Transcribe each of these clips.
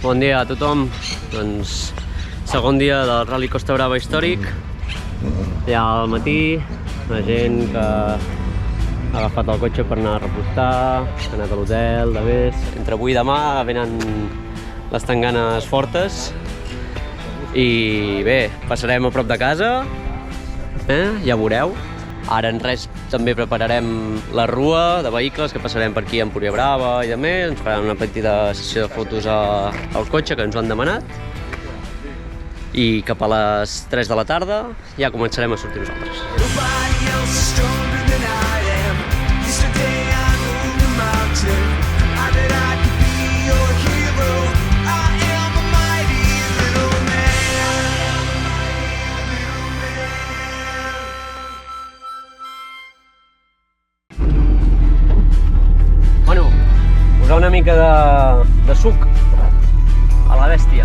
Bon dia a tothom. Doncs, segon dia del Rally Costa Brava històric. Ja al matí, la gent que ha agafat el cotxe per anar a repostar, ha anat a l'hotel, de vés. Entre avui i demà venen les tanganes fortes. I bé, passarem a prop de casa, ja veureu. Ara en res també prepararem la rua de vehicles que passarem per aquí a Empúria Brava i demés. Ens faran una petita sessió de fotos al cotxe que ens ho han demanat. I cap a les 3 de la tarda ja començarem a sortir nosaltres. Bueno, posar una mica de suc a la bèstia,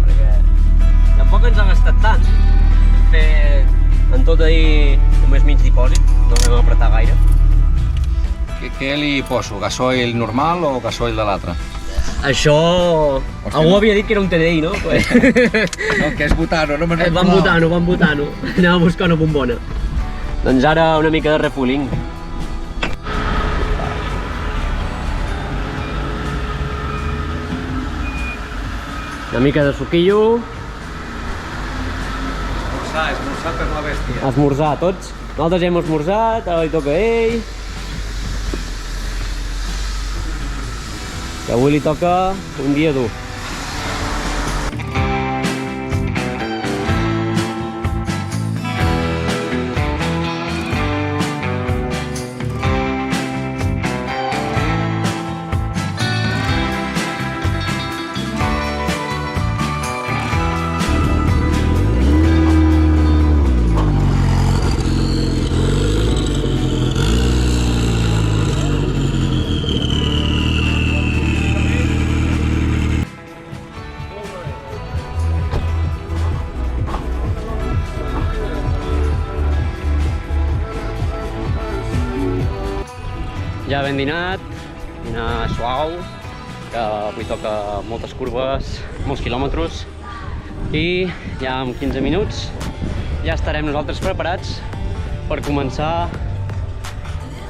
perquè tampoc ens ha gastat tant. Hem fet en tot ahir només mig dipòsit, no vam apretar gaire. Què li poso? Gasoil normal o gasoil de l'altre? Això... Algú havia dit que era un TDI, no? No, que és butano, no me'n recordo. Van butano. Anem a buscar una bombona. Doncs ara una mica de refueling. Una mica de suquillo. Esmorzar per la bèstia. Esmorzar, tots. Nosaltres hem esmorzat, ara li toca a ell. Que avui li toca un dia dur. Ja ben dinat, dinar suau, que avui toca moltes curves, molts quilòmetres, i ja en 15 minuts ja estarem nosaltres preparats per començar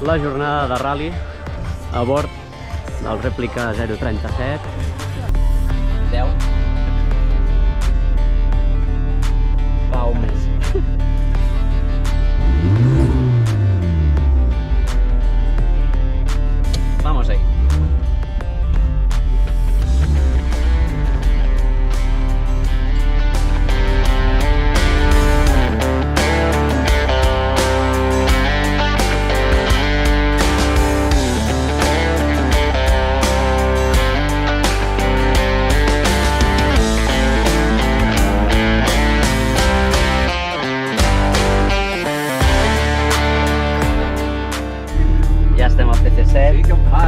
la jornada de rally a bord del Replica 037. 10. Va, un mes. Vamos ahí. Ja estem al PC7. Sí que em fa,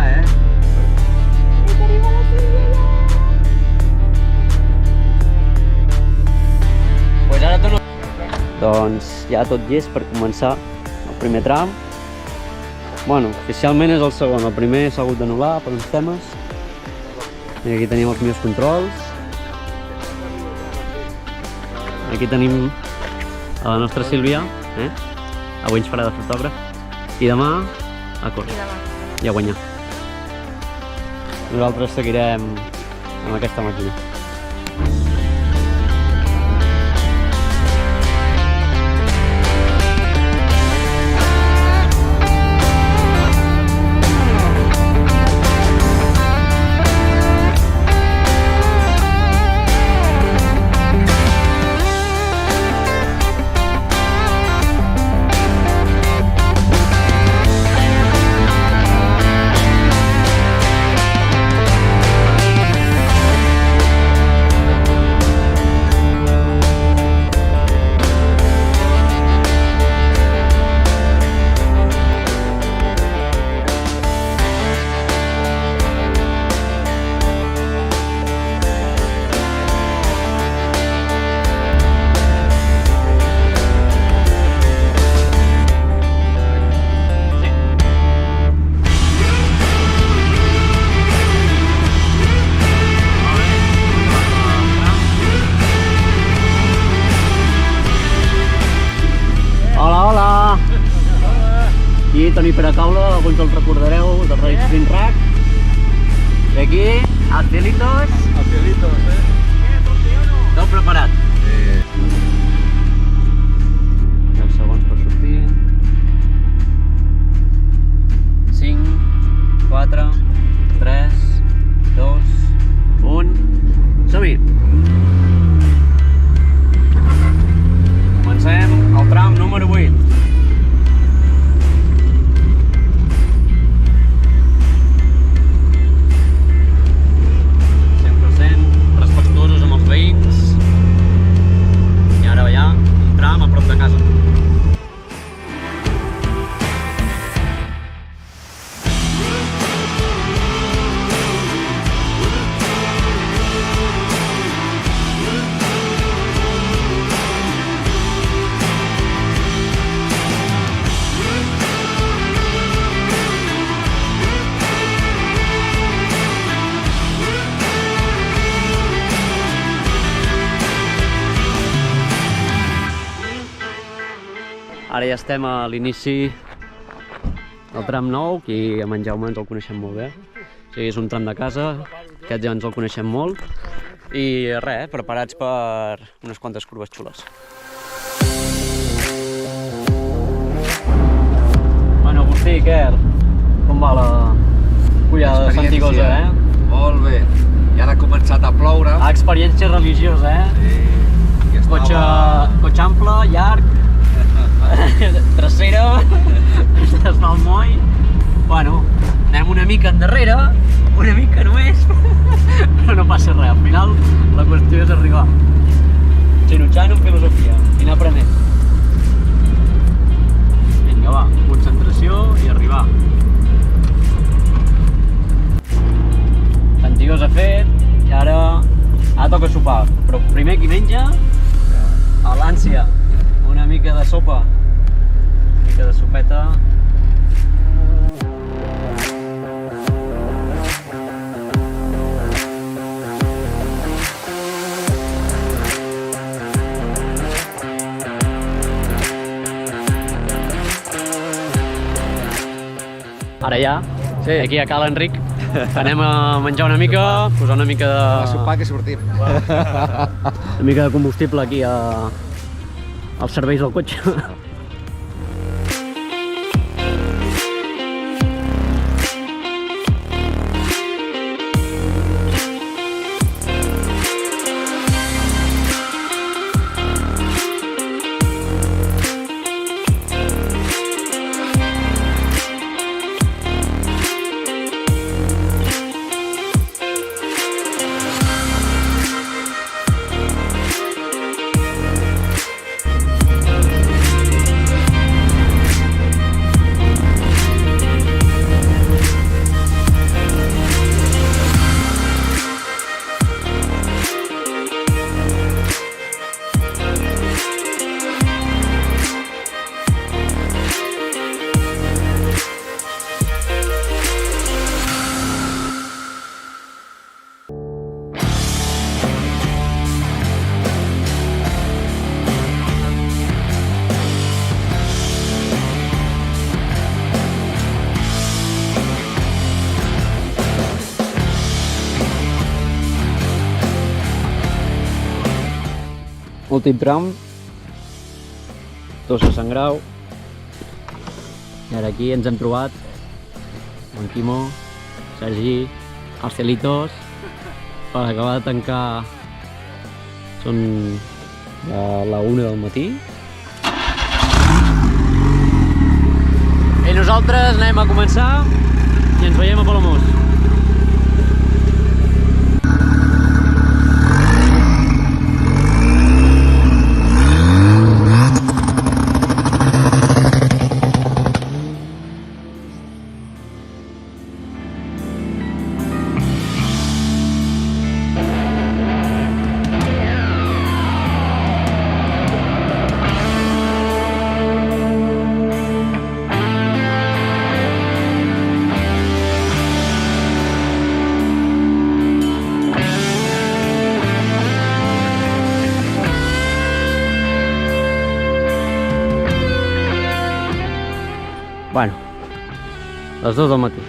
Pues ara torno... Doncs ja tot llest per començar el primer tram. Bueno, oficialment és el segon. El primer s'ha hagut d'anul·lar per uns temes. I aquí tenim els meus controls. Aquí tenim a la nostra Sílvia. Avui ens farà de fotògraf. I demà a córrer i a guanyar. Nosaltres seguirem amb aquesta màquina. Pere Caula, alguns el recordareu, del Rei Spin Rack. I aquí, Astelitos. Astelitos, Tot preparat. 10 segons per sortir. 5, 4, 3, 2, 1... Som-hi! Comencem el tram número 8. Respectuosos amb els veïns. I ara ja, un tram a prop de casa. Ara ja estem a l'inici del tram nou, aquí amb en Jaume ens el coneixem molt bé. O sigui, és un tram de casa, aquest ja ens el coneixem molt. I res, preparats per unes quantes curves xules. Bueno, Agustí, Quer, com va la pujada de Santigosa, Molt bé. I ara ha començat a ploure. Experiència religiosa, Sí. Cotxe ample, llarg, trasera, es fa el moll. Bueno, anem una mica endarrere, una mica només, però no passa res. Al final la qüestió és arribar. Xinutxant amb filosofia i anar aprenent. Vinga, va, concentració i arribar. Santigosa fet i ara toca sopar. Però primer qui menja? A l'ànsia. Una mica de sopa, una mica de sopeta. Ara ja, aquí a Cal Enric, anem a menjar una mica, posar una mica de... A sopar que sortim. Una mica de combustible aquí als serveis del cotxe. Últim tram, Tossa Sant Grau. I ara aquí ens hem trobat amb Quimo, Sergi, Astelitos, per acabar de tancar. Són a la 1 del matí. I nosaltres anem a començar i ens veiem a Palamós. Bueno, les 2 del matí.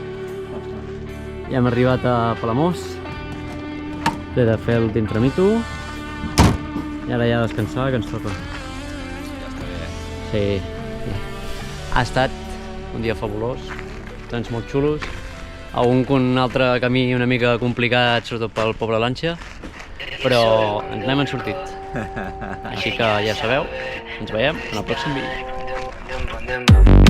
Ja hem arribat a Palamós. He de fer l'últim tramito. I ara ja a descansar, que ens toca. Sí. Ha estat un dia fabulós, trens molt xulos, un altre camí una mica complicat, sobretot pel pobre Lanxa, però ens n'hem sortit. Així que ja sabeu, ens veiem en el pròxim vídeo.